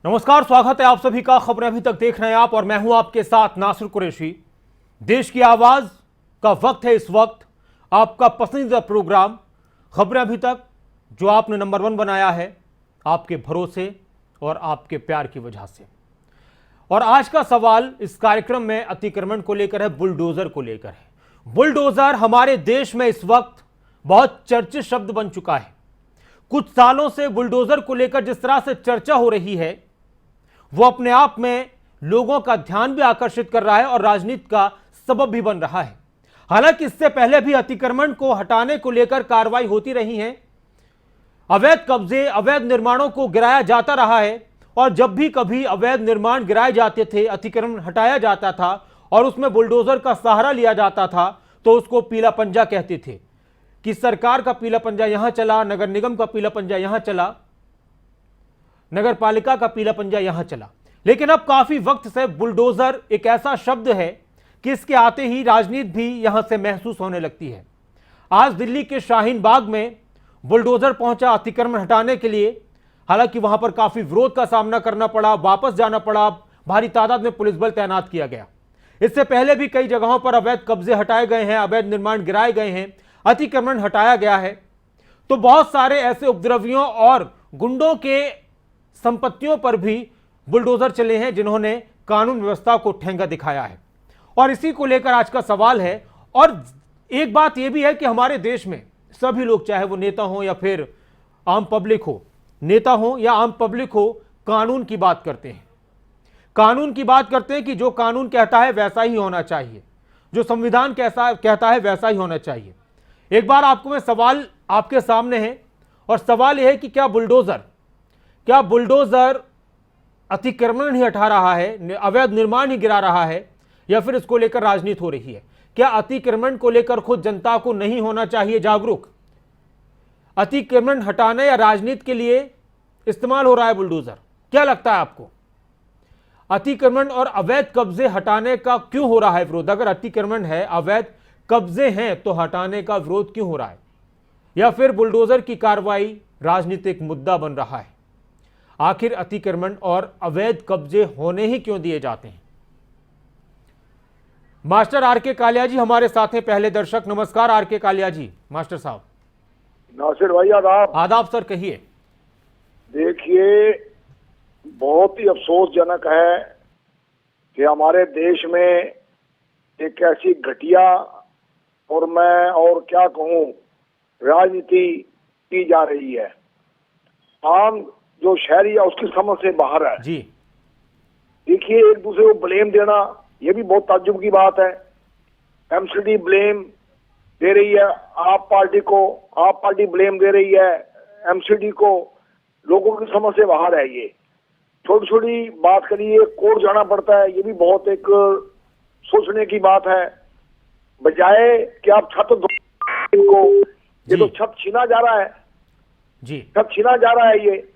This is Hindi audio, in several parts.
नमस्कार, स्वागत है आप सभी का। खबरें अभी तक देख रहे हैं आप और मैं हूं आपके साथ नासिर कुरैशी। देश की आवाज का वक्त है इस वक्त, आपका पसंदीदा प्रोग्राम खबरें अभी तक, जो आपने नंबर 1 बनाया है आपके भरोसे और आपके प्यार की वजह से। और आज का सवाल इस कार्यक्रम में अतिक्रमण को लेकर है, बुलडोजर को लेकर है। बुलडोजर हमारे देश में इस वक्त बहुत चर्चित शब्द बन चुका है। कुछ सालों से बुलडोजर को लेकर जिस तरह से चर्चा हो रही है वो अपने आप में लोगों का ध्यान भी आकर्षित कर रहा है और राजनीति का सबब भी बन रहा है। हालांकि इससे पहले भी अतिक्रमण को हटाने को लेकर कार्रवाई होती रही है, अवैध कब्जे, अवैध निर्माणों को गिराया जाता रहा है। और जब भी कभी अवैध निर्माण गिराए जाते थे, अतिक्रमण हटाया जाता था और उसमें बुलडोजर का सहारा लिया जाता था, तो उसको पीला पंजा कहते थे कि सरकार का पीला पंजा यहां चला, नगर निगम का पीला पंजा यहां चला, नगर पालिका का पीला पंजा यहां चला। लेकिन अब काफी वक्त से बुलडोजर एक ऐसा शब्द है कि इसके आते ही राजनीति भी यहां से महसूस होने लगती है। आज दिल्ली के शाहीन बाग में बुलडोजर पहुंचा अतिक्रमण हटाने के लिए। हालांकि वहां पर काफी विरोध का सामना करना पड़ा, वापस जाना पड़ा, भारी तादाद में पुलिस बल तैनात किया गया। इससे पहले भी कई जगहों पर अवैध कब्जे हटाए गए हैं, अवैध निर्माण गिराए गए हैं, अतिक्रमण हटाया गया है। तो बहुत सारे ऐसे उपद्रवियों और गुंडों के संपत्तियों पर भी बुलडोजर चले हैं जिन्होंने कानून व्यवस्था को ठेंगा दिखाया है। और इसी को लेकर आज का सवाल है। और एक बात यह भी है कि हमारे देश में सभी लोग, चाहे वो नेता हो या फिर आम पब्लिक हो, नेता हो या आम पब्लिक हो, कानून की बात करते हैं। कानून की बात करते हैं कि जो कानून कहता है वैसा ही होना चाहिए, जो संविधान कैसा कहता है वैसा ही होना चाहिए। एक बार आपको मैं सवाल आपके सामने है और सवाल यह है कि क्या बुलडोजर अतिक्रमण ही हटा रहा है, अवैध निर्माण ही गिरा रहा है, या फिर इसको लेकर राजनीति हो रही है? क्या अतिक्रमण को लेकर खुद जनता को नहीं होना चाहिए जागरूक? अतिक्रमण हटाने या राजनीति के लिए इस्तेमाल हो रहा है बुलडोजर? क्या लगता है आपको? अतिक्रमण और अवैध कब्जे हटाने का क्यों हो रहा है विरोध? अगर अतिक्रमण है, अवैध कब्जे हैं, तो हटाने का विरोध क्यों हो रहा है? या फिर बुलडोजर की कार्रवाई राजनीतिक मुद्दा बन रहा है? आखिर अतिक्रमण और अवैध कब्जे होने ही क्यों दिए जाते हैं? मास्टर आर के कालिया जी हमारे साथ हैं, पहले दर्शक। नमस्कार आर के कालिया जी। मास्टर साहब। नासिर भाई आदाब। आदाब सर, कहिए। देखिए, बहुत ही अफसोसजनक है कि हमारे देश में एक ऐसी घटिया और मैं और क्या कहूं राजनीति की जा रही है। आम जो शहरी है उसकी समझ से बाहर है जी। देखिए, एक दूसरे को ब्लेम देना यह भी बहुत ताज्जुब की बात है। एमसीडी ब्लेम दे रही है आप पार्टी को, आप पार्टी ब्लेम दे रही है एमसीडी को। लोगों की समझ से बाहर है ये। छोटी छोटी बात के लिए कोर्ट जाना पड़ता है, ये भी बहुत एक सोचने की बात है। बजाय कि आप छत को, ये तो छत छीना जा रहा है जी, छत छीना जा रहा है। ये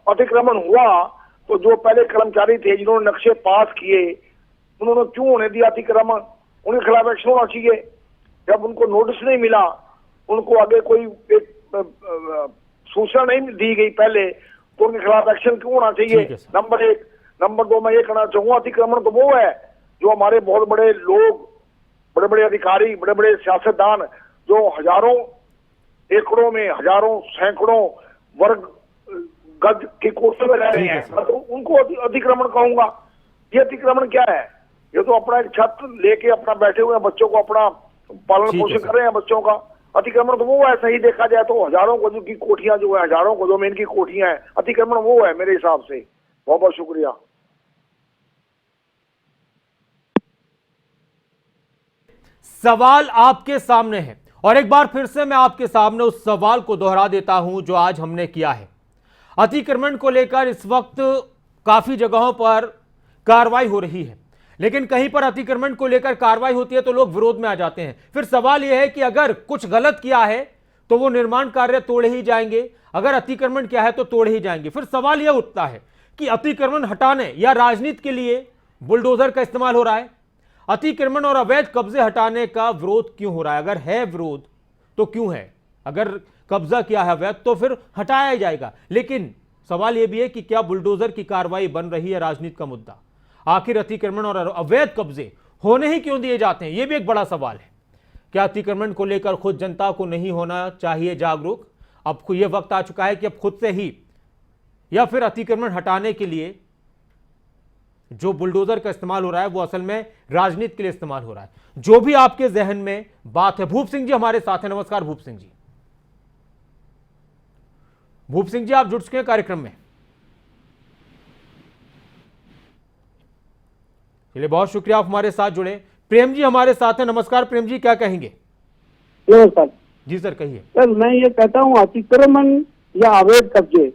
अतिक्रमण हुआ तो जो पहले कर्मचारी थे जिन्होंने नक्शे पास किए, उन्होंने क्यों होने दिया अतिक्रमण? उनके खिलाफ एक्शन होना चाहिए। जब उनको नोटिस नहीं मिला, उनको आगे कोई एक सूचना नहीं दी गई पहले, तो उनके खिलाफ एक्शन क्यों होना चाहिए? नंबर 1। नंबर 2, मैं ये कहना चाहूंगा, अतिक्रमण तो वो है जो हमारे बहुत बड़े लोग, बड़े बड़े अधिकारी, बड़े बड़े सियासतदान जो हजारों एकड़ों में, हजारों सैकड़ों वर्ग गज के कोठे में रह रहे हैं, मैं तो उनको अतिक्रमण कहूंगा। ये अतिक्रमण क्या है? ये तो अपना एक छत लेके अपना बैठे हुए बच्चों को अपना पालन पोषण कर रहे हैं बच्चों का। अतिक्रमण तो वो है, सही देखा जाए तो हजारों को जो की कोठियां जो है, हजारों को जमीन की कोठियां हैं, अतिक्रमण वो है मेरे हिसाब से। बहुत बहुत शुक्रिया। सवाल आपके सामने है और एक बार फिर से मैं आपके सामने उस सवाल को दोहरा देता हूं जो आज हमने किया है। अतिक्रमण को लेकर इस वक्त काफी जगहों पर कार्रवाई हो रही है, लेकिन कहीं पर अतिक्रमण को लेकर कार्रवाई होती है तो लोग विरोध में आ जाते हैं। फिर सवाल यह है कि अगर कुछ गलत किया है तो वो निर्माण कार्य तोड़े ही जाएंगे, अगर अतिक्रमण किया है तो तोड़े ही जाएंगे। फिर सवाल यह उठता है कि अतिक्रमण हटाने या राजनीति के लिए बुलडोजर का इस्तेमाल हो रहा है? अतिक्रमण और अवैध कब्जे हटाने का विरोध क्यों हो रहा है? अगर है विरोध तो क्यों है? अगर कब्जा किया है अवैध तो फिर हटाया ही जाएगा। लेकिन सवाल यह भी है कि क्या बुलडोजर की कार्रवाई बन रही है राजनीति का मुद्दा? आखिर अतिक्रमण और अवैध कब्जे होने ही क्यों दिए जाते हैं, यह भी एक बड़ा सवाल है। क्या अतिक्रमण को लेकर खुद जनता को नहीं होना चाहिए जागरूक? अब यह वक्त आ चुका है कि अब खुद से ही, या फिर अतिक्रमण हटाने के लिए जो बुलडोजर का इस्तेमाल हो रहा है वो असल में राजनीति के लिए इस्तेमाल हो रहा है। जो भी आपके जहन में बात है। भूप सिंह जी हमारे साथ हैं। नमस्कार भूप सिंह जी। भूप सिंह जी, आप जुड़ चुके हैं कार्यक्रम में। चलिए, बहुत शुक्रिया, आप हमारे साथ जुड़े। प्रेम जी हमारे साथ हैं। नमस्कार प्रेम जी, क्या कहेंगे? नमस्कार जी सर, कहिए। सर, मैं ये कहता हूँ अतिक्रमण या अवैध कब्जे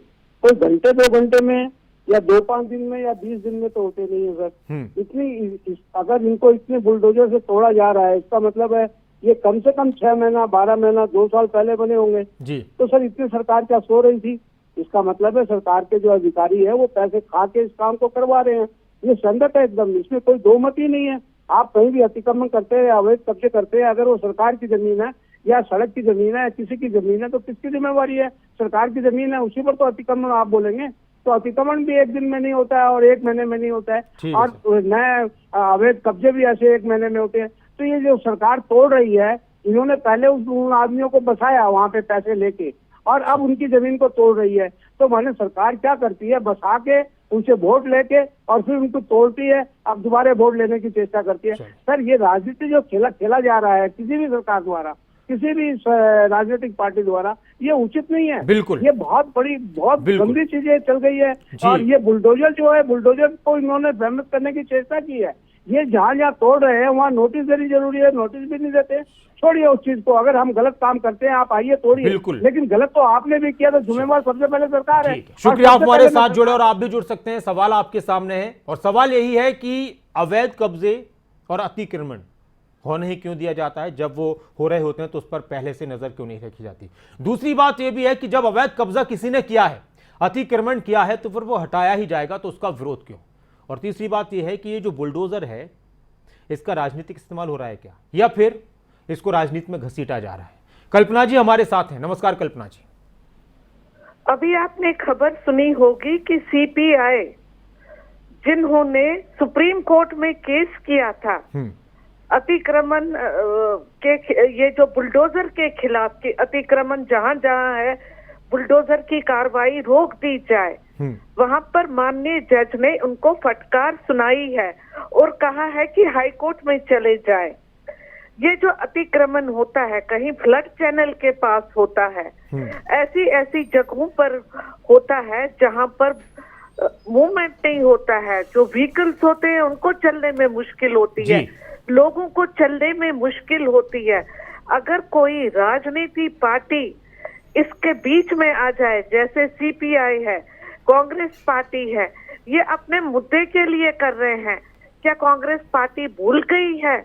कोई घंटे 2 घंटे में या 2-5 दिन में या 20 दिन में तो होते नहीं है सर। अगर इनको इतने बुलडोजर से तोड़ा जा रहा है, इसका मतलब है ये कम से कम 6 महीना 12 महीना 2 साल पहले बने होंगे जी। तो सर इतनी सरकार क्या सो रही थी? इसका मतलब है सरकार के जो अधिकारी है वो पैसे खा के इस काम को करवा रहे हैं। ये संगत है एकदम, इसमें कोई दो मत ही नहीं है। आप कहीं भी अतिक्रमण करते हैं, अवैध कब्जे करते हैं, अगर वो सरकार की जमीन है या सड़क की जमीन है या किसी की जमीन है तो किसकी जिम्मेवारी है? सरकार की जमीन है, उसी पर तो अतिक्रमण आप बोलेंगे। तो अतिक्रमण भी 1 दिन में नहीं होता है और 1 महीने में नहीं होता है, और नए अवैध कब्जे भी ऐसे 1 महीने में होते हैं। तो ये जो सरकार तोड़ रही है, इन्होंने पहले उन आदमियों को बसाया वहां पे पैसे लेके, और अब उनकी जमीन को तोड़ रही है। तो माने सरकार क्या करती है, बसा के उनसे वोट लेके और फिर उनको तोड़ती है, अब दोबारा वोट लेने की चेष्टा करती है। सर, ये राजनीति जो खेला जा रहा है किसी भी सरकार द्वारा, किसी भी राजनीतिक पार्टी द्वारा, ये उचित नहीं है। बिल्कुल, ये बहुत गंदी चीजें चल गई है। और ये बुलडोजर जो है, बुलडोजर को इन्होंने भ्रमित करने की चेष्टा की है। ये जहाँ तोड़ रहे हैं वहाँ नोटिस देनी जरूरी है, नोटिस भी नहीं देते। छोड़िए उस चीज को, अगर हम गलत काम करते हैं आप आइए तोड़िए, लेकिन गलत तो आपने भी किया, तो जिम्मेवार सबसे पहले सरकार है। शुक्रिया, आप हमारे साथ जुड़े और आप भी जुड़ सकते हैं। सवाल आपके सामने है और सवाल यही है कि अवैध कब्जे और अतिक्रमण होने ही क्यों दिया जाता है? जब वो हो रहे होते हैं तो उस पर पहले से नजर क्यों नहीं रखी जाती? दूसरी बात यह भी है कि जब अवैध कब्जा किसी ने किया है, अतिक्रमण किया है, तो फिर वो हटाया ही जाएगा, तो उसका विरोध क्यों? और तीसरी बात यह है कि ये जो बुलडोजर है इसका राजनीतिक इस्तेमाल हो रहा है क्या, या फिर इसको राजनीति में घसीटा जा रहा है? कल्पना जी हमारे साथ हैं। नमस्कार कल्पना जी। अभी आपने खबर सुनी होगी कि सीपीआई जिन्होंने सुप्रीम कोर्ट में केस किया था अतिक्रमण के, ये जो बुलडोजर के खिलाफ, कि अतिक्रमण जहां जहां है बुलडोजर की कार्रवाई रोक दी जाए, वहां पर माननीय जज ने उनको फटकार सुनाई है और कहा है कि हाई कोर्ट में चले जाए। ये जो अतिक्रमण होता है कहीं फ्लड चैनल के पास होता है, ऐसी ऐसी जगहों पर होता है जहां पर मूवमेंट नहीं होता है, जो व्हीकल्स होते हैं उनको चलने में मुश्किल होती है, लोगों को चलने में मुश्किल होती है। अगर कोई राजनीति पार्टी इसके बीच में आ जाए, जैसे सीपीआई है, कांग्रेस पार्टी है, ये अपने मुद्दे के लिए कर रहे हैं। क्या कांग्रेस पार्टी भूल गई है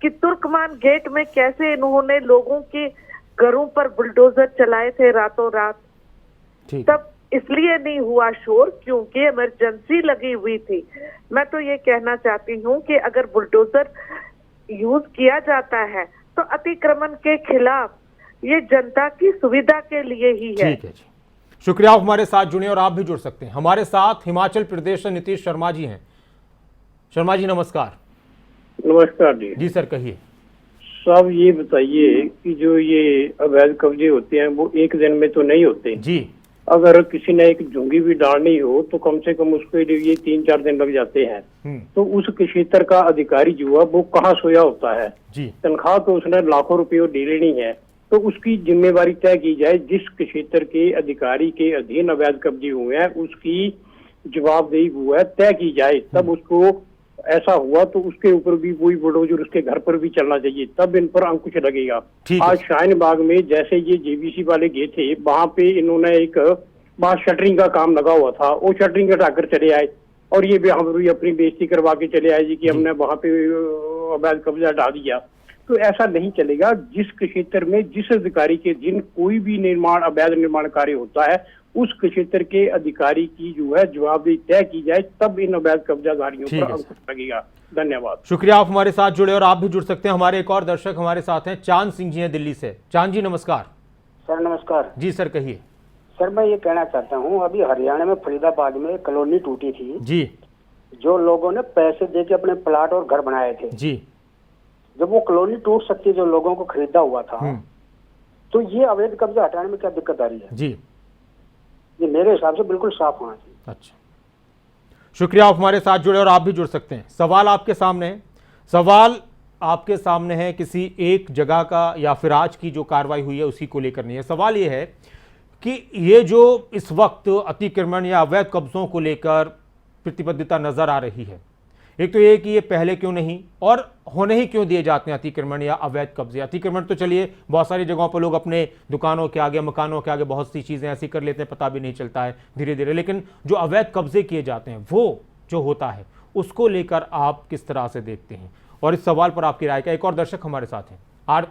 कि तुर्कमान गेट में कैसे इन्होंने लोगों के घरों पर बुलडोजर चलाए थे रातों रात? तब इसलिए नहीं हुआ शोर क्योंकि इमरजेंसी लगी हुई थी। मैं तो ये कहना चाहती हूँ कि अगर बुलडोजर यूज किया जाता है तो अतिक्रमण के खिलाफ ये जनता की सुविधा के लिए ही है। ठीक है जी, शुक्रिया, आप हमारे साथ जुड़े और आप भी जुड़ सकते हैं। हमारे साथ हिमाचल प्रदेश से नीतीश शर्मा जी हैं। शर्मा जी नमस्कार। नमस्कार जी। जी सर, कहिए। साहब ये बताइए कि जो ये अवैध कब्जे होते हैं वो 1 दिन में तो नहीं होते जी। अगर किसी ने एक झुंगी भी डालनी हो तो कम से कम उसके लिए 3-4 दिन लग जाते हैं। तो उस क्षेत्र का अधिकारी जो है वो कहाँ सोया होता है जी। तनख्वाह तो उसने लाखों रुपये ले लेनी है, तो उसकी जिम्मेवारी तय की जाए। जिस क्षेत्र के अधिकारी के अधीन अवैध कब्जे हुए हैं उसकी जवाबदेही हुआ है तय की जाए। तब उसको ऐसा हुआ तो उसके ऊपर भी वही बुलडोजर उसके घर पर भी चलना चाहिए, तब इन पर अंकुश लगेगा। आज शाहीन बाग में जैसे ये जेबीसी वाले गए थे, वहां पे इन्होंने एक वहां शटरिंग का काम लगा हुआ था, वो शटरिंग हटाकर चले आए और ये भी हम अपनी बेइज्जती करवा के चले आए जी कि हमने वहां पे अवैध कब्जा हटा दिया। तो ऐसा नहीं चलेगा। जिस क्षेत्र में जिस अधिकारी के दिन कोई भी निर्माण अवैध निर्माण कार्य होता है उस क्षेत्र के अधिकारी की जो है जवाबदेही तय की जाए, तब इन अवैध कब्जाधारियों पर अंकुश लगेगा। धन्यवाद। शुक्रिया, आप हमारे साथ जुड़े और आप भी जुड़ सकते हैं। हमारे एक और दर्शक हमारे साथ हैं, चांद सिंह जी हैं दिल्ली से। चांद जी नमस्कार। सर नमस्कार। जी सर, कहिए। सर मैं ये कहना चाहता हूँ, अभी हरियाणा में फरीदाबाद में एक कॉलोनी टूटी थी जी जो लोगों ने पैसे दे के अपने प्लाट और घर बनाए थे। जी। जब वो कॉलोनी टूट सकती है, जो लोगों को खरीदा हुआ था, तो ये अवैध कब्जा हटाने में क्या दिक्कत आ रही है? जी, ये मेरे हिसाब से बिल्कुल साफ होना चाहिए। अच्छा, शुक्रिया, आप हमारे साथ जुड़े और आप भी जुड़ सकते हैं। सवाल आपके सामने है, सवाल आपके सामने है, किसी एक जगह का या फिर आज की जो कार्रवाई हुई है उसी को लेकर नहीं है। सवाल ये है कि ये जो इस वक्त अतिक्रमण या अवैध कब्जों को लेकर प्रतिबद्धता नजर आ रही है, एक तो ये कि ये पहले क्यों नहीं और होने ही क्यों दिए जाते हैं अतिक्रमण या अवैध कब्जे। अतिक्रमण तो चलिए बहुत सारी जगहों पर लोग अपने दुकानों के आगे, मकानों के आगे बहुत सी चीज़ें ऐसी कर लेते हैं, पता भी नहीं चलता है धीरे धीरे। लेकिन जो अवैध कब्जे किए जाते हैं वो जो होता है उसको लेकर आप किस तरह से देखते हैं, और इस सवाल पर आपकी राय का। एक और दर्शक हमारे साथ हैं,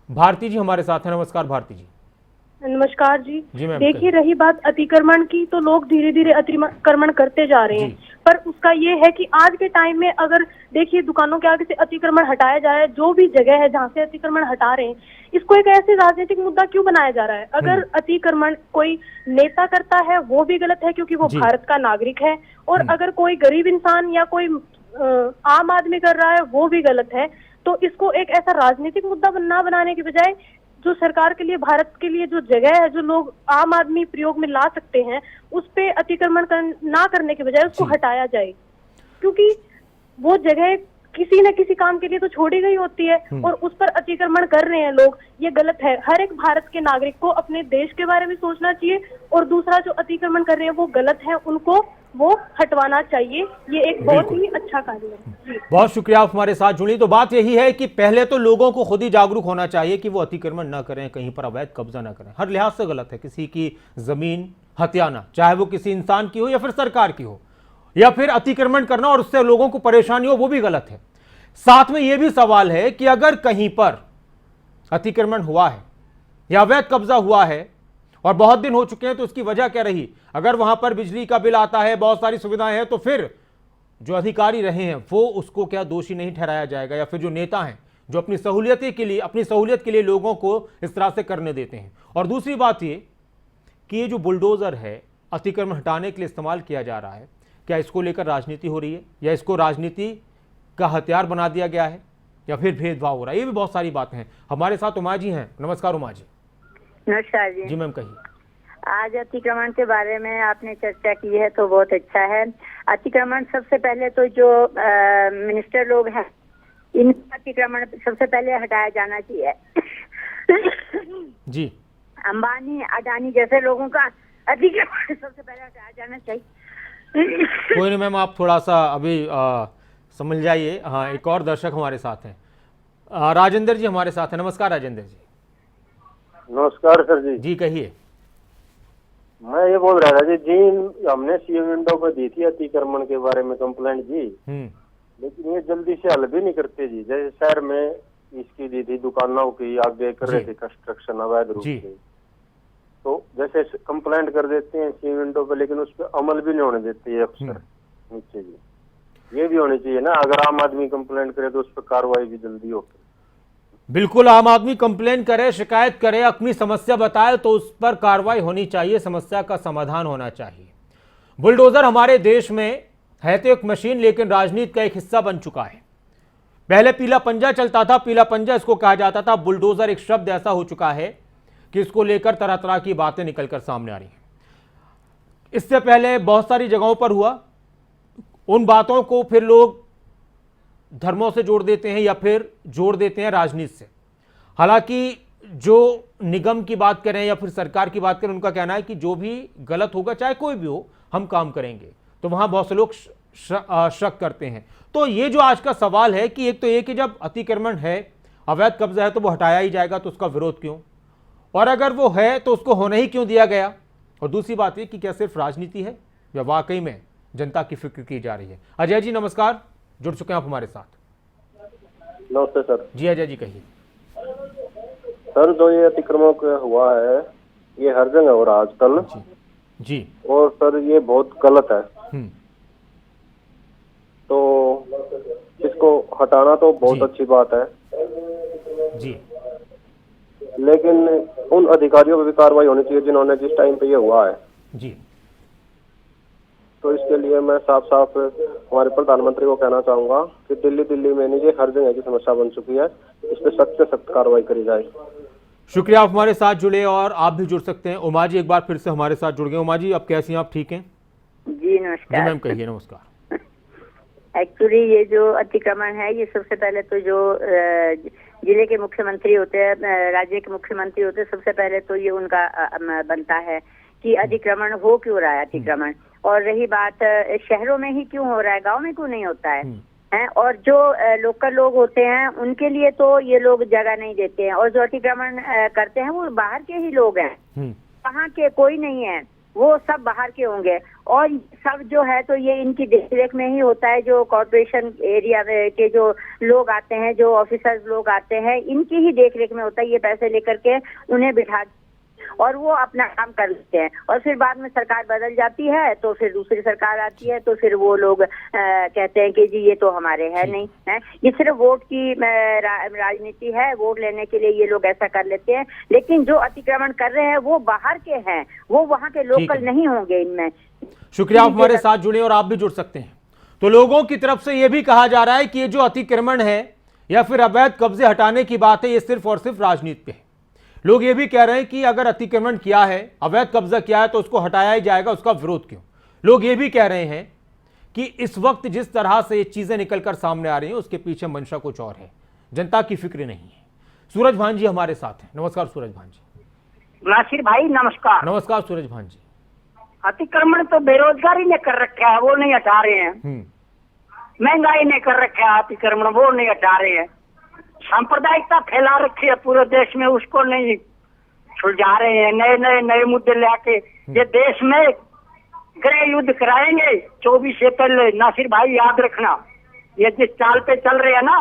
भारती जी हमारे साथ हैं। नमस्कार भारती जी। नमस्कार जी। मैम, देखिए, रही बात अतिक्रमण की, तो लोग धीरे धीरे अतिक्रमण करते जा रहे हैं, पर उसका ये है कि आज के टाइम में अगर देखिए दुकानों के आगे से अतिक्रमण हटाया जाए, जो भी जगह है जहाँ से अतिक्रमण हटा रहे हैं, इसको एक ऐसे राजनीतिक मुद्दा क्यों बनाया जा रहा है? अगर अतिक्रमण कोई नेता करता है वो भी गलत है क्योंकि वो भारत का नागरिक है, और अगर कोई गरीब इंसान या कोई आम आदमी कर रहा है वो भी गलत है। तो इसको एक ऐसा राजनीतिक मुद्दा ना बनाने के बजाय जो सरकार के लिए, भारत के लिए जो जगह है, जो लोग आम आदमी प्रयोग में ला सकते हैं, उस पे अतिक्रमण ना करने के बजाय उसको हटाया जाए, क्योंकि वो जगह किसी न किसी काम के लिए तो छोड़ी गई होती है और उस पर अतिक्रमण कर रहे हैं लोग। ये गलत है। हर एक भारत के नागरिक को अपने देश के बारे में सोचना चाहिए, और दूसरा जो अतिक्रमण कर रहे हैं वो गलत है, उनको वो हटवाना चाहिए। ये एक बहुत ही अच्छा कार्य है। बहुत शुक्रिया, आप हमारे साथ जुड़ी। तो बात यही है कि पहले तो लोगों को खुद ही जागरूक होना चाहिए कि वो अतिक्रमण न करें, कहीं पर अवैध कब्जा न करें। हर लिहाज से गलत है किसी की जमीन हथियाना, चाहे वो किसी इंसान की हो या फिर सरकार की हो, या फिर अतिक्रमण करना और उससे लोगों को परेशानी हो, वो भी गलत है। साथ में यह भी सवाल है कि अगर कहीं पर अतिक्रमण हुआ है या अवैध कब्जा हुआ है और बहुत दिन हो चुके हैं, तो उसकी वजह क्या रही? अगर वहां पर बिजली का बिल आता है, बहुत सारी सुविधाएं हैं, तो फिर जो अधिकारी रहे हैं वो उसको क्या दोषी नहीं ठहराया जाएगा? या फिर जो नेता हैं जो अपनी सहूलियत के लिए लोगों को इस तरह से करने देते हैं? और दूसरी बात ये कि ये जो बुलडोजर है अतिक्रमण हटाने के लिए इस्तेमाल किया जा रहा है, क्या इसको लेकर राजनीति हो रही है या इसको राजनीति का हथियार बना दिया गया है या फिर भेदभाव हो रहा है? ये भी बहुत सारी बातें हैं। हमारे साथ उमा जी हैं। नमस्कार उमा जी। नमस्कार जी। जी मैम कहिए। आज अतिक्रमण के बारे में आपने चर्चा की है तो बहुत अच्छा है। अतिक्रमण सबसे पहले तो जो मिनिस्टर लोग हैं, इनका अतिक्रमण सबसे पहले हटाया जाना चाहिए। जी। अंबानी, अडानी जैसे लोगों का अतिक्रमण सबसे पहले हटाया जाना चाहिए। कोई नहीं मैम, आप थोड़ा सा अभी समझ जाइए। हाँ, एक और दर्शक हमारे साथ हैं, राजेंद्र जी हमारे साथ हैं। नमस्कार राजेंद्र जी। नमस्कार सर जी। जी कहिए। मैं ये बोल रहा था जी, हमने सी विंडो पर दी थी अतिक्रमण के बारे में कंप्लेंट जी, लेकिन ये जल्दी से हल भी नहीं करते जी। जैसे शहर में इसकी दी थी, दुकानों की आगे कर रहे थे कंस्ट्रक्शन अवैध रूप से, तो जैसे कंप्लेंट कर देते हैं सी विंडो पे, लेकिन उस पर अमल भी नहीं होने देते अफसर नीचे जी। ये भी होनी चाहिए ना, अगर आम आदमी कंप्लेंट करे तो उस पर कार्रवाई भी जल्दी हो। बिल्कुल, आम आदमी कंप्लेन करे, शिकायत करे, अपनी समस्या बताए तो उस पर कार्रवाई होनी चाहिए, समस्या का समाधान होना चाहिए। बुलडोजर हमारे देश में है तो एक मशीन, लेकिन राजनीति का एक हिस्सा बन चुका है। पहले पीला पंजा चलता था, पीला पंजा इसको कहा जाता था। बुलडोजर एक शब्द ऐसा हो चुका है कि इसको लेकर तरह तरह की बातें निकलकर सामने आ रही हैं। इससे पहले बहुत सारी जगहों पर हुआ, उन बातों को फिर लोग धर्मों से जोड़ देते हैं या फिर जोड़ देते हैं राजनीति से। हालांकि जो निगम की बात करें या फिर सरकार की बात करें, उनका कहना है कि जो भी गलत होगा, चाहे कोई भी हो, हम काम करेंगे। तो वहां बहुत से लोग शक करते हैं। तो ये जो आज का सवाल है कि एक तो ये कि जब अतिक्रमण है, अवैध कब्जा है, तो वो हटाया ही जाएगा, तो उसका विरोध क्यों? और अगर वो है तो उसको होने ही क्यों दिया गया? और दूसरी बात ये कि क्या सिर्फ राजनीति है या वाकई में जनता की फिक्र की जा रही है? अजय जी नमस्कार, जुड़ चुके हैं आप हमारे साथ। नमस्ते सर जी। अजय जी कहिए। सर, जो ये अतिक्रमण हुआ है ये हर जगह हो रहा है आजकल जी। और सर ये बहुत गलत है, तो इसको हटाना तो बहुत अच्छी बात है जी। लेकिन उन अधिकारियों पर भी कार्रवाई होनी चाहिए जिन्होंने जिस टाइम पे ये हुआ है जी। तो इसके लिए मैं साफ साफ हमारे प्रधानमंत्री को कहना चाहूंगा कि दिल्ली में नहीं, ये हर जगह की समस्या बन चुकी है, इस पे सख्त से सख्त कार्रवाई करी जाए। शुक्रिया, आप हमारे साथ जुड़े और आप भी जुड़ सकते हैं। उमा जी एक बार फिर से हमारे साथ जुड़ गए। उमा जी आप कैसी हैं, आप ठीक हैं? जी नमस्कार। जी मैम कहिए। नमस्कार। एक्चुअली ये जो अतिक्रमण है, ये सबसे पहले तो जो जिले के मुख्यमंत्री होते हैं, राज्य के मुख्यमंत्री होते हैं, सबसे पहले तो ये उनका बनता है कि अतिक्रमण हो क्यों रहा है अतिक्रमण, और रही बात शहरों में ही क्यों हो रहा है, गांव में क्यों नहीं होता है। और जो लोकल लोग होते हैं उनके लिए तो ये लोग जगह नहीं देते हैं, और जो अतिक्रमण करते हैं वो बाहर के ही लोग हैं, वहाँ के कोई नहीं है, वो सब बाहर के होंगे। और सब जो है तो ये इनकी देखरेख में ही होता है, जो कॉर्पोरेशन एरिया के जो लोग आते हैं, जो ऑफिसर्स लोग आते हैं, इनकी ही देखरेख में होता है। ये पैसे लेकर के उन्हें बिठा और वो अपना काम कर लेते हैं, और फिर बाद में सरकार बदल जाती है तो फिर दूसरी सरकार आती है तो फिर वो लोग कहते हैं कि जी ये तो हमारे है नहीं है। ये सिर्फ वोट की राजनीति है, वोट लेने के लिए ये लोग ऐसा कर लेते हैं, लेकिन जो अतिक्रमण कर रहे हैं वो बाहर के हैं, वो वहाँ के लोकल नहीं होंगे इनमें। शुक्रिया, आप हमारे साथ जुड़े और आप भी जुड़ सकते हैं। तो लोगों की तरफ से यह भी कहा जा रहा है कि ये जो अतिक्रमण है या फिर अवैध कब्जे हटाने की बात है, ये सिर्फ और सिर्फ राजनीति पे है। लोग ये भी कह रहे हैं कि अगर अतिक्रमण किया है, अवैध कब्जा किया है, तो उसको हटाया ही जाएगा, उसका विरोध क्यों। लोग ये भी कह रहे हैं कि इस वक्त जिस तरह से ये चीजें निकलकर सामने आ रही हैं उसके पीछे मंशा कुछ और है, जनता की फिक्र नहीं है। सूरज भान जी हमारे साथ हैं। नमस्कार सूरज भान जी। नासिर भाई नमस्कार। नमस्कार सूरज भान जी। अतिक्रमण तो बेरोजगारी ने कर रखा है, वो नहीं हटा रहे हैं। महंगाई ने कर रखा है अतिक्रमण, वो नहीं हटा रहे हैं। सांप्रदायिकता फैला रखी है पूरे देश में, उसको नहीं सुलझा रहे हैं। नए मुद्दे लेके ये देश में गृह युद्ध कराएंगे 24 अप्रैल। नासिर भाई याद रखना, ये जिस चाल पे चल रहे हैं ना,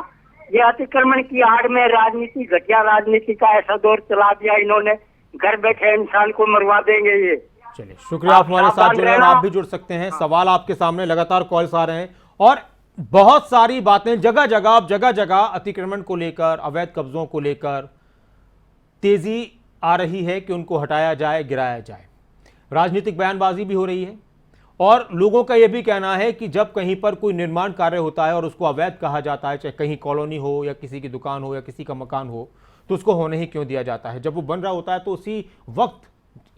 ये अतिक्रमण की आड़ में राजनीति, घटिया राजनीति का ऐसा दौर चला दिया इन्होंने, घर बैठे इंसान को मरवा देंगे ये। चलिए शुक्रिया, आप हमारे साथ जुड़े और आप भी जुड़ सकते हैं। सवाल आपके सामने लगातार कॉल्स आ रहे हैं और बहुत सारी बातें जगह जगह अतिक्रमण को लेकर, अवैध कब्जों को लेकर तेजी आ रही है कि उनको हटाया जाए, गिराया जाए। राजनीतिक बयानबाजी भी हो रही है और लोगों का यह भी कहना है कि जब कहीं पर कोई निर्माण कार्य होता है और उसको अवैध कहा जाता है, चाहे कहीं कॉलोनी हो या किसी की दुकान हो या किसी का मकान हो, तो उसको होने ही क्यों दिया जाता है। जब वो बन रहा होता है तो उसी वक्त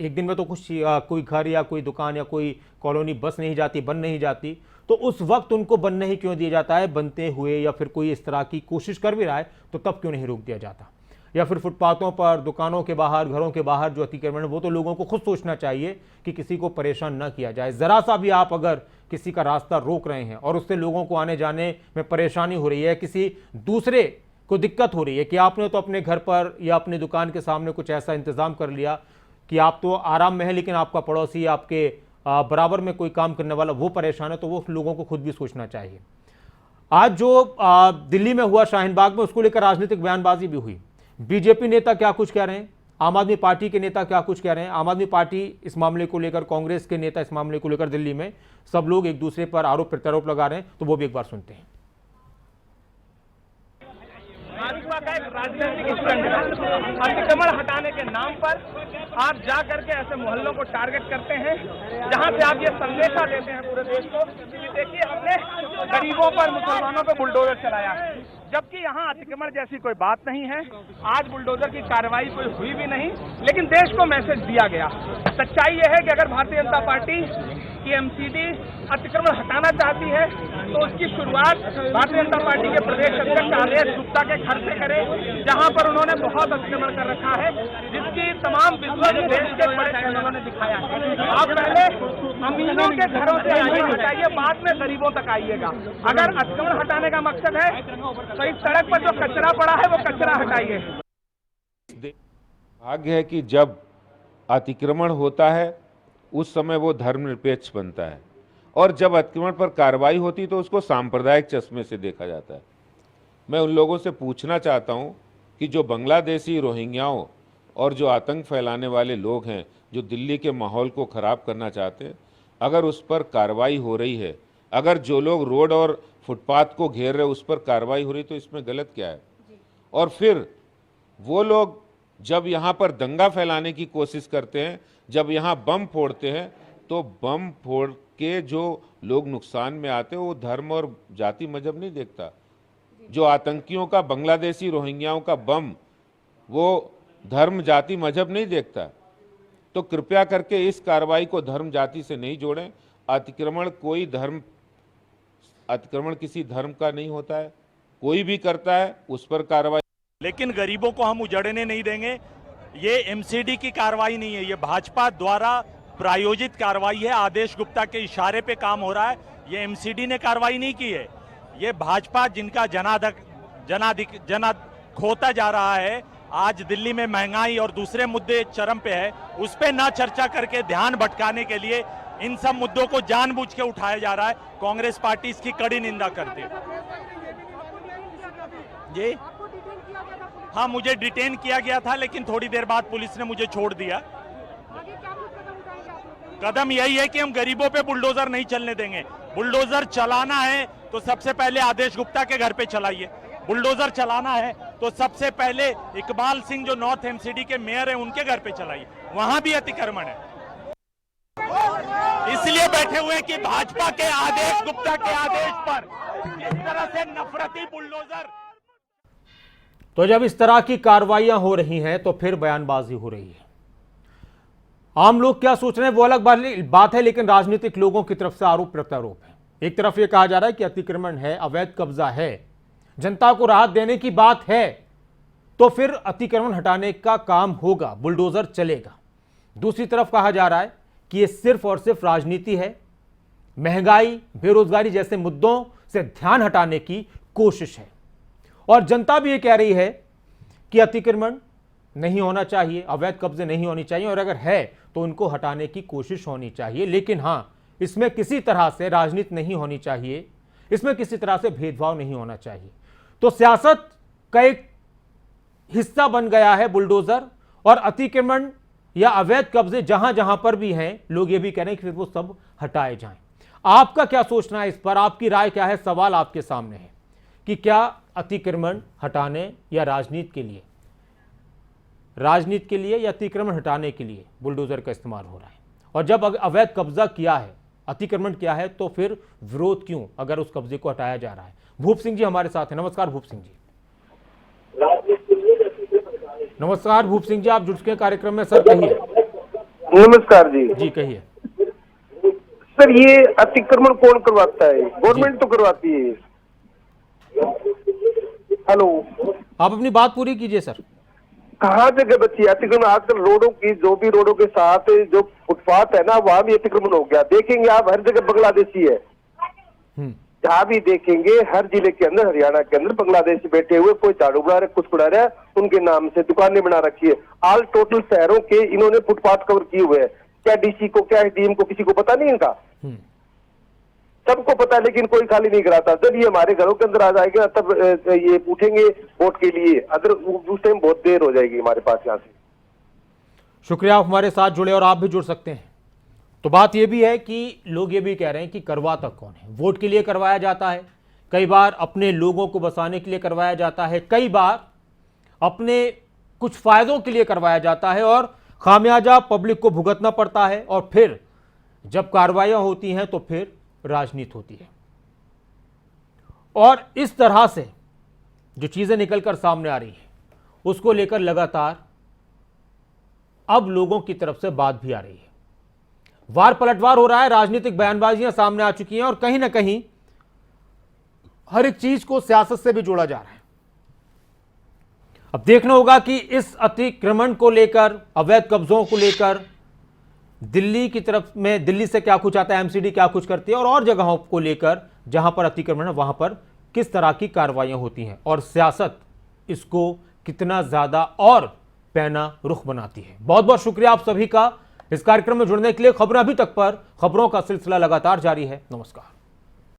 एक दिन में तो कुछ कोई घर या कोई दुकान या कोई कॉलोनी बस नहीं जाती, बन नहीं जाती, तो उस वक्त उनको बनने ही क्यों दिया जाता है। बनते हुए या फिर कोई इस तरह की कोशिश कर भी रहा है तो तब क्यों नहीं रोक दिया जाता। या फिर फुटपाथों पर, दुकानों के बाहर, घरों के बाहर जो अतिक्रमण है वो तो लोगों को खुद सोचना चाहिए कि किसी को परेशान न किया जाए। ज़रा सा भी आप अगर किसी का रास्ता रोक रहे हैं और उससे लोगों को आने जाने में परेशानी हो रही है, किसी दूसरे को दिक्कत हो रही है कि आपने तो अपने घर पर या अपनी दुकान के सामने कुछ ऐसा इंतज़ाम कर लिया कि आप तो आराम में है, लेकिन आपका पड़ोसी आपके बराबर में कोई काम करने वाला वो परेशान है, तो वो लोगों को खुद भी सोचना चाहिए। आज जो दिल्ली में हुआ शाहीन बाग में, उसको लेकर राजनीतिक बयानबाजी भी हुई। बीजेपी नेता क्या कुछ कह रहे हैं, आम आदमी पार्टी के नेता क्या कुछ कह रहे हैं। आम आदमी पार्टी इस मामले को लेकर, कांग्रेस के नेता इस मामले को लेकर दिल्ली में सब लोग एक दूसरे पर आरोप प्रत्यारोप लगा रहे हैं, तो वो भी एक बार सुनते हैं। भाजपा का एक राजनीतिक स्टंट है। अतिक्रमण हटाने के नाम पर आप जा करके ऐसे मोहल्लों को टारगेट करते हैं जहां से आप ये संदेशा देते हैं पूरे देश को कि देखिए हमने गरीबों पर, मुसलमानों पर बुलडोजर चलाया है, जबकि यहाँ अतिक्रमण जैसी कोई बात नहीं है। आज बुलडोजर की कार्रवाई कोई हुई भी नहीं, लेकिन देश को मैसेज दिया गया। सच्चाई यह है कि अगर भारतीय जनता पार्टी की एमसीडी अतिक्रमण हटाना चाहती है तो उसकी शुरुआत भारतीय जनता पार्टी के प्रदेश अध्यक्ष आरएस गुप्ता के घर से करे, जहां पर उन्होंने बहुत अतिक्रमण कर रखा है, जिसकी तमाम विजुअल देश के बड़े चैनलों ने दिखाया है। आप पहले अमीरों के घरों से आइए, हटाइए, बाद में गरीबों तक आइएगा। अगर अतिक्रमण हटाने का मकसद है तो इस सड़क पर जो कचरा पड़ा है वो कचरा हटाइए। भाग्य है कि जब अतिक्रमण होता है उस समय वो धर्मनिरपेक्ष बनता है, और जब अतिक्रमण पर कार्रवाई होती तो उसको सांप्रदायिक चश्मे से देखा जाता है। मैं उन लोगों से पूछना चाहता हूँ कि जो बांग्लादेशी रोहिंग्याओं और जो आतंक फैलाने वाले लोग हैं, जो दिल्ली के माहौल को ख़राब करना चाहते हैं, अगर उस पर कार्रवाई हो रही है, अगर जो लोग रोड और फुटपाथ को घेर रहे उस पर कार्रवाई हो रही, तो इसमें गलत क्या है। और फिर वो लोग जब यहाँ पर दंगा फैलाने की कोशिश करते हैं, जब यहाँ बम फोड़ते हैं, तो बम फोड़ के जो लोग नुकसान में आते हैं वो धर्म और जाति मजहब नहीं देखता। जो आतंकियों का, बांग्लादेशी रोहिंग्याओं का बम, वो धर्म जाति मजहब नहीं देखता। तो कृपया करके इस कार्रवाई को धर्म जाति से नहीं जोड़ें। अतिक्रमण किसी धर्म का नहीं होता है, कोई भी करता है उस पर कार्रवाई। लेकिन गरीबों को हम उजड़ने नहीं देंगे। ये एमसीडी की कार्रवाई नहीं है, ये भाजपा द्वारा प्रायोजित कार्रवाई है। आदेश गुप्ता के इशारे पे काम हो रहा है। ये एमसीडी ने कार्रवाई नहीं की है, ये भाजपा जिनका जनाधिकार खोता जा रहा है। आज दिल्ली में महंगाई और दूसरे मुद्दे चरम पे है, उस पे ना चर्चा करके ध्यान भटकाने के लिए इन सब मुद्दों को जानबूझ के उठाया जा रहा है। कांग्रेस पार्टी इसकी कड़ी निंदा करती है। जी हाँ, मुझे डिटेन किया गया था, लेकिन थोड़ी देर बाद पुलिस ने मुझे छोड़ दिया। कदम यही है कि हम गरीबों पे बुलडोजर नहीं चलने देंगे। बुलडोजर चलाना है तो सबसे पहले आदेश गुप्ता के घर पे चलाइए। बुलडोजर चलाना है तो सबसे पहले इकबाल सिंह जो नॉर्थ एमसीडी के मेयर हैं उनके घर पे चलाइए, वहां भी अतिक्रमण है। इसलिए बैठे हुए कि भाजपा के आदेश गुप्ता के आदेश पर इस तरह से नफरती बुलडोजर। तो जब इस तरह की कार्रवाइयां हो रही हैं तो फिर बयानबाजी हो रही है। आम लोग क्या सोच रहे हैं वो अलग बात है, लेकिन राजनीतिक लोगों की तरफ से आरोप प्रत्यारोप है। एक तरफ यह कहा जा रहा है कि अतिक्रमण है, अवैध कब्जा है, जनता को राहत देने की बात है, तो फिर अतिक्रमण हटाने का काम होगा, बुलडोजर चलेगा। दूसरी तरफ कहा जा रहा है कि यह सिर्फ और सिर्फ राजनीति है, महंगाई, बेरोजगारी जैसे मुद्दों से ध्यान हटाने की कोशिश है। और जनता भी ये कह रही है कि अतिक्रमण नहीं होना चाहिए, अवैध कब्जे नहीं होनी चाहिए, और अगर है तो उनको हटाने की कोशिश होनी चाहिए। लेकिन हां, इसमें किसी तरह से राजनीति नहीं होनी चाहिए, इसमें किसी तरह से भेदभाव नहीं होना चाहिए। तो सियासत का एक हिस्सा बन गया है बुलडोजर, और अतिक्रमण या अवैध कब्जे जहां जहां पर भी हैं, लोग ये भी कह रहे हैं कि फिर वो सब हटाए जाएं। आपका क्या सोचना है इस पर? आपकी राय क्या है? सवाल आपके सामने है कि क्या अतिक्रमण हटाने या राजनीति के लिए या अतिक्रमण हटाने के लिए बुलडोजर का इस्तेमाल हो रहा है? और जब अवैध कब्जा किया है, अतिक्रमण किया है, तो फिर विरोध क्यों अगर उस कब्जे को हटाया जा रहा है? भूप सिंह जी हमारे साथ हैं। नमस्कार भूप सिंह जी। नमस्कार भूप सिंह जी, आप जुड़ चुके हैं कार्यक्रम में। सर कहिए। नमस्कार जी। जी कहिए सर, ये अतिक्रमण कौन करवाता है? गवर्नमेंट तो करवाती है। हेलो, आप अपनी बात पूरी कीजिए सर। कहाँ जगह बची है अतिक्रमण? आजकल रोडों की, जो भी रोडों के साथ जो फुटपाथ है ना, वहां भी अतिक्रमण हो गया। देखेंगे आप, हर जगह बांग्लादेशी है। जहाँ भी देखेंगे, हर जिले के अंदर, हरियाणा के अंदर बांग्लादेशी बैठे हुए, कोई झाड़ू बना रहा है, कुछ बना रहा है, उनके नाम से दुकानें बना रखी है। ऑल टोटल शहरों के इन्होंने फुटपाथ कवर किए हुए हैं। क्या डीसी को, क्या डीएम को किसी को पता नहीं इनका? सबको पता है, लेकिन कोई खाली नहीं कराता। जब ये हमारे घरों के अंदर आ जाएगा तब ये पूछेंगे वोट के लिए, अदर उस टाइम बहुत देर हो जाएगी हमारे पास। यहाँ से शुक्रिया, आप हमारे साथ जुड़े और आप भी जुड़ सकते हैं। तो बात यह भी है कि लोग ये भी कह रहे हैं कि करवाता कौन है? वोट के लिए करवाया जाता है, कई बार अपने लोगों को बसाने के लिए करवाया जाता है, कई बार अपने कुछ फायदों के लिए करवाया जाता है, और खामियाजा पब्लिक को भुगतना पड़ता है। और फिर जब कार्रवाइयां होती हैं तो फिर राजनीति होती है। और इस तरह से जो चीजें निकलकर सामने आ रही है, उसको लेकर लगातार अब लोगों की तरफ से बात भी आ रही है। वार पलटवार हो रहा है, राजनीतिक बयानबाजियां सामने आ चुकी हैं, और कहीं ना कहीं हर एक चीज को सियासत से भी जोड़ा जा रहा है। अब देखना होगा कि इस अतिक्रमण को लेकर, अवैध कब्जों को लेकर दिल्ली की तरफ में, दिल्ली से क्या कुछ आता है, एमसीडी क्या कुछ करती है, और जगहों को लेकर जहां पर अतिक्रमण है वहां पर किस तरह की कार्रवाइयां होती हैं, और सियासत इसको कितना ज्यादा और पैना रुख बनाती है। बहुत बहुत शुक्रिया आप सभी का इस कार्यक्रम में जुड़ने के लिए। खबरें अभी तक पर, खबरों का सिलसिला लगातार जारी है। नमस्कार।